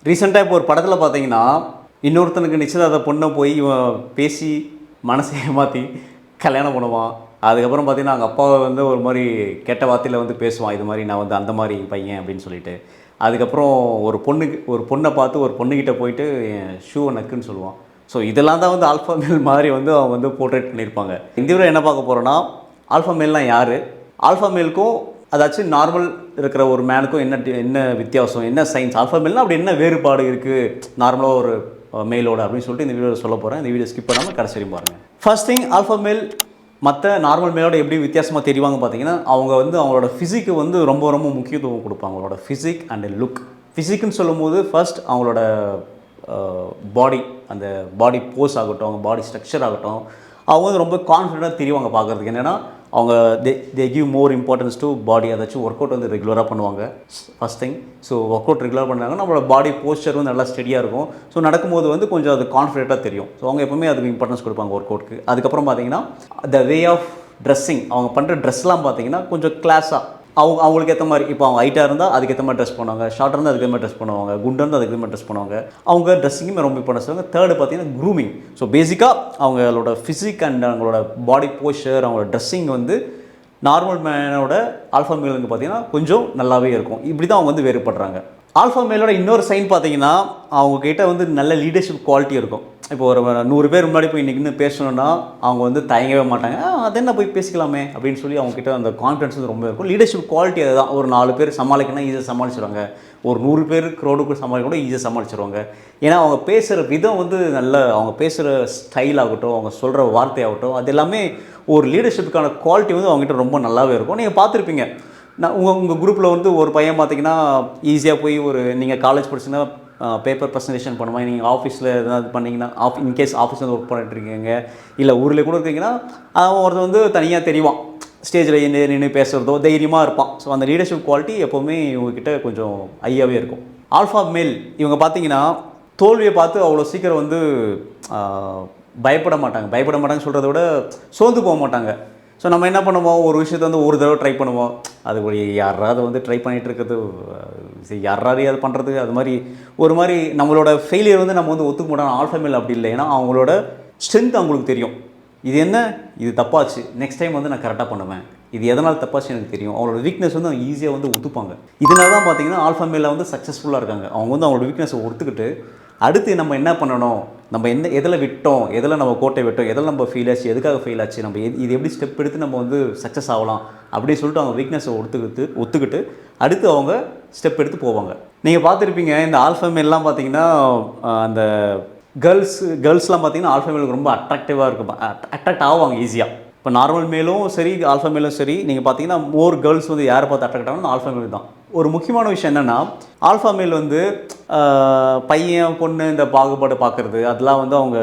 ரீசெண்டாக இப்போ ஒரு படத்தில் பார்த்தீங்கன்னா இன்னொருத்தனுக்கு நிச்சயதார்த்த பொண்ணை போய் இவன் பேசி மனசை ஏமாற்றி கல்யாணம் பண்ணுவான். அதுக்கப்புறம் பார்த்தீங்கன்னா அவங்க அப்பாவை வந்து ஒரு மாதிரி கெட்ட வார்த்தையில் வந்து பேசுவான், இது மாதிரி நான் வந்து அந்த மாதிரி பையன் அப்படின்னு சொல்லிட்டு. அதுக்கப்புறம் ஒரு பொண்ணை பார்த்து ஒரு பொண்ணுக்கிட்ட போயிட்டு என் ஷூவை நக்குன்னு சொல்லுவான். ஸோ இதெல்லாம் தான் வந்து ஆல்ஃபா மேல் மாதிரி வந்து அவங்க வந்து போர்ட்ரேட் பண்ணியிருப்பாங்க. இந்த வீடியோ என்ன பார்க்க போகிறோன்னா, ஆல்ஃபா மேல்னால் யார், ஆல்ஃபா மேலுக்கும் அதாச்சும் நார்மல் இருக்கிற ஒரு மேனுக்கும் என்ன வித்தியாசம், என்ன சயின்ஸ், ஆல்ஃபா மேல்னால் அப்படி என்ன வேறுபாடு இருக்குது நார்மலாக ஒரு மேலோட அப்படின்னு சொல்லிட்டு இந்த வீடியோவில் சொல்ல போகிறேன். இந்த வீடியோ ஸ்கிப் பண்ணாமல் கடைசி வரைக்கும் பாருங்கள். ஃபர்ஸ்ட் திங், ஆல்ஃபா மேல் மற்ற நார்மல் மேலோட எப்படி வித்தியாசமாக தெரிவாங்க பார்த்தீங்கன்னா, அவங்க வந்து அவங்களோட ஃபிசிக்கு வந்து ரொம்ப ரொம்ப முக்கியத்துவம் கொடுப்பாங்க. அவங்களோட ஃபிசிக் அண்ட் லுக். ஃபிசிக்குன்னு சொல்லும் போது ஃபர்ஸ்ட் அவங்களோட பாடி, அந்த பாடி போஸ் ஆகட்டும், அவங்க பாடி ஸ்ட்ரக்சர் ஆகட்டும், அவங்க வந்து ரொம்ப கான்ஃபிடென்ட்டாக தெரிவாங்க பார்க்குறதுக்கு. என்னென்னா அவங்க they give more importance to பாடி. அதாச்சும் ஒர்க் அவுட் வந்து ரெகுலராக பண்ணுவாங்க first thing. So work out ரெகுலராக பண்ணாங்கன்னா நம்மளோட பாடி போஸ்டர் வந்து நல்லா ஸ்டெடியாக இருக்கும். ஸோ நடக்கும்போது வந்து கொஞ்சம் அது கான்ஃபிடென்ட்டாக தெரியும். ஸோ அவங்க எப்பவுமே அதுக்கு இம்பார்ட்டன்ஸ் கொடுப்பாங்க ஒர்க் அவுட்க்கு. அதுக்கப்புறம் பார்த்தீங்கன்னா த வே ஆஃப் ட்ரெஸ்ஸிங், அவங்க பண்ணுற ட்ரெஸ்லாம் பார்த்தீங்கன்னா கொஞ்சம் கிளாஸாக அவங்களுக்கு ஏற்ற மாதிரி. இப்போ அவங்க ஹைட்டாக இருந்தால் அதுக்கேற்ற மாதிரி ட்ரெஸ் பண்ணுவாங்க, ஷார்ட்டாக இருந்தால் அதுக்கு மாதிரி ட்ரெஸ் பண்ணுவாங்க, குண்டாக இருந்தால் அதுக்கு மாதிரி ட்ரெஸ் பண்ணுவாங்க. அவங்க ட்ரெஸ்ஸிங்குமே ரொம்ப இம்பார்ட்டன்ஸ் பண்ணுவாங்க. தேர்டு பார்த்தீங்கன்னா க்ரூமிங். ஸோ பேசிக்காக அவங்களோட ஃபிசிக் அண்ட் அவங்களோட பாடி போஸ்டர், அவங்களோட ட்ரெஸ்ஸிங் வந்து நார்மல் மேனோட ஆல்ஃபா மேலுக்கு பார்த்தீங்கன்னா கொஞ்சம் நல்லாவே இருக்கும். இப்படி தான் அவங்க வந்து வேறுபடுறாங்க. ஆல்ஃபா மேலோட இன்னொரு சைன் பார்த்தீங்கன்னா, அவங்கக்கிட்ட வந்து நல்ல லீடர்ஷிப் குவாலிட்டி இருக்கும். இப்போ ஒரு 100 பேர் முன்னாடி போய் இன்றைக்கி இன்னும் பேசணுன்னா அவங்க வந்து தயங்கவே மாட்டாங்க. அது என்ன போய் பேசிக்கலாமே அப்படின்னு சொல்லி அவங்கக்கிட்ட அந்த கான்ஃபிடன்ஸ் வந்து ரொம்ப இருக்கும். லீடர்ஷிப் குவாலிட்டி அதுதான். ஒரு 4 பேர் சமாளிக்கணும்னா ஈஸியாக சமாளிச்சிடுவாங்க. ஒரு 100 பேர் க்ரௌடுக்கு சமாளிக்க கூட ஈஸியாக சமாளிச்சிடுவாங்க. ஏன்னா அவங்க பேசுகிற விதம் வந்து நல்ல, அவங்க பேசுகிற ஸ்டைல் ஆகட்டும், அவங்க சொல்கிற வார்த்தையாகட்டும், அது எல்லாமே ஒரு லீடர்ஷிப்புக்கான குவாலிட்டி வந்து அவங்ககிட்ட ரொம்ப நல்லாவே இருக்கும். நீங்கள் பார்த்துருப்பீங்க, நான் உங்கள் குரூப்பில் வந்து ஒரு பையன் பார்த்தீங்கன்னா ஈஸியாக போய் நீங்கள் காலேஜ் படிச்சுன்னா பேப்பர் ப்ரெசன்டேஷன் பண்ணுவாங்க. நீங்கள் ஆஃபீஸில் எதாவது பண்ணிங்கன்னா இன்கேஸ் ஆஃபீஸில் வந்து ஒர்க் பண்ணிட்டுருக்கீங்க, இல்லை ஊரில் கூட இருக்கீங்கன்னா அவன் ஒருத்தர் வந்து தனியாக தெரிவான், ஸ்டேஜில் நின்று பேசுகிறதோ தைரியமாக இருப்பான். ஸோ அந்த லீடர்ஷிப் குவாலிட்டி எப்போவுமே இவங்ககிட்ட கொஞ்சம் ஹையாகவே இருக்கும். ஆல்ஃபா மேல் இவங்க பார்த்தீங்கன்னா தோல்வியை பார்த்து அவ்வளோ சீக்கிரம் வந்து பயப்பட மாட்டாங்க சொல்கிறத விட சோர்ந்து போக மாட்டாங்க. ஸோ நம்ம என்ன பண்ணுவோம், ஒரு விஷயத்தை வந்து ஒரு தடவை ட்ரை பண்ணுவோம், அது யாராவது வந்து ட்ரை பண்ணிகிட்டு இருக்கிறது, யாராவது அது பண்ணுறது, அது மாதிரி ஒரு மாதிரி நம்மளோட ஃபெயிலியர் வந்து நம்ம வந்து ஒத்துக்க மாட்டோம். ஆல்ஃபா மேல் அப்படி இல்லை. ஏன்னா அவங்களோட ஸ்ட்ரென்த் அவங்களுக்கு தெரியும். இது என்ன, இது தப்பாச்சு, நெக்ஸ்ட் டைம் வந்து நான் கரெக்டாக பண்ணுவேன், இது எதனால் தப்பாச்சு எனக்கு தெரியும். அவங்களோட வீக்னஸ் வந்து அவங்க ஈஸியாக வந்து ஒத்துப்பாங்க. இதனால தான் பார்த்தீங்கன்னா ஆல்ஃபா மேலில் வந்து சக்ஸஸ்ஃபுல்லாக இருக்காங்க. அவங்க வந்து அவங்களோட வீக்னஸை ஒத்துக்கிட்டு அடுத்து நம்ம என்ன பண்ணணும், நம்ம எதில் விட்டோம், எதில் நம்ம கோட்டை விட்டோம், எதில் நம்ம ஃபெயில் ஆச்சு, எதுக்காக ஃபெயில் ஆச்சு, நம்ம இது எப்படி ஸ்டெப் எடுத்து நம்ம வந்து சக்ஸஸ் ஆகலாம் அப்படின்னு சொல்லிட்டு அவங்க வீக்னஸை ஒத்துக்கிட்டு அடுத்து அவங்க ஸ்டெப் எடுத்து போவாங்க. நீங்கள் பார்த்துருப்பீங்க, இந்த ஆல்ஃபா மேல்லாம் பார்த்தீங்கன்னா அந்த கேர்ள்ஸ்லாம் பார்த்தீங்கன்னா ஆல்ஃபா மேலுக்கு ரொம்ப அட்ராக்டிவாக இருக்கும், அட்ராக்ட் ஆவாங்க ஈஸியாக. இப்போ நார்மல் மேலும் சரி, ஆல்ஃபா மேலும் சரி, நீங்கள் பார்த்தீங்கன்னா மோர் கேர்ள்ஸ் வந்து யாரை பார்த்து அட்ராக்ட் ஆகணும், ஆல்ஃபா மேல் தான். ஒரு முக்கியமான விஷயம் என்னென்னா, ஆல்ஃபா மேல் வந்து பையன் பொண்ணு இந்த பாகுபாடு பார்க்குறது அதெல்லாம் வந்து அவங்க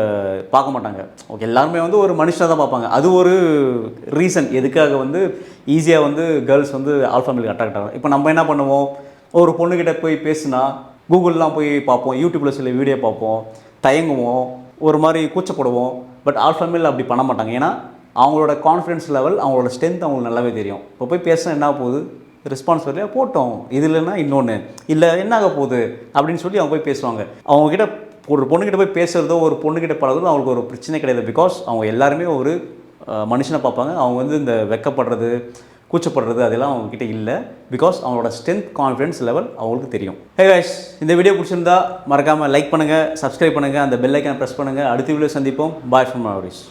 பார்க்க மாட்டாங்க. ஓகே, எல்லாருமே வந்து ஒரு மனுஷனாக தான் பார்ப்பாங்க. அது ஒரு ரீசன் எதுக்காக வந்து ஈஸியாக வந்து கேர்ள்ஸ் வந்து ஆல்ஃபா மேலுக்கு அட்ராக்ட் ஆகும். இப்போ நம்ம என்ன பண்ணுவோம், ஒரு பொண்ணுக்கிட்ட போய் பேசுனா கூகுள்லாம் போய் பார்ப்போம், யூடியூப்பில் சில வீடியோ பார்ப்போம், தயங்குவோம், ஒரு மாதிரி கூச்சப்படுவோம். பட் ஆல்ஃபா மேல் அப்படி பண்ண மாட்டாங்க. ஏன்னா அவங்களோட கான்ஃபிடன்ஸ் லெவல், அவங்களோட ஸ்ட்ரென்த் அவங்களுக்கு நல்லாவே தெரியும். இப்போ போய் பேசினா என்ன போகுது, ரெஸ்பான்ஸ் வரலையா போட்டோம், இது இல்லைன்னா இன்னொன்று இல்லை என்ன ஆக போகுது அப்படின்னு சொல்லி அவங்க போய் பேசுவாங்க. அவங்கக்கிட்ட ஒரு பொண்ணுக்கிட்ட போய் பேசுகிறதோ ஒரு பொண்ணுக்கிட்ட பழகுறதோ அவங்களுக்கு ஒரு பிரச்சனை கிடையாது. பிகாஸ் அவங்க எல்லாருமே ஒரு மனுஷனை பார்ப்பாங்க. அவங்க வந்து இந்த வெக்கப்படுறது, கூச்சப்படுறது அதெல்லாம் அவங்கக்கிட்ட இல்லை. பிகாஸ் அவங்களோட ஸ்ட்ரென்த், கான்ஃபிடன்ஸ் லெவல் அவங்களுக்கு தெரியும். ஹே கைஸ், இந்த வீடியோ பிடிச்சிருந்தா மறக்காமல் லைக் பண்ணுங்கள், சப்ஸ்கிரைப் பண்ணுங்கள், அந்த பெல் ஐக்கான் ப்ரெஸ் பண்ணுங்கள். அடுத்த வீடியோ சந்திப்போம். Bye from ஆவரிஸ்.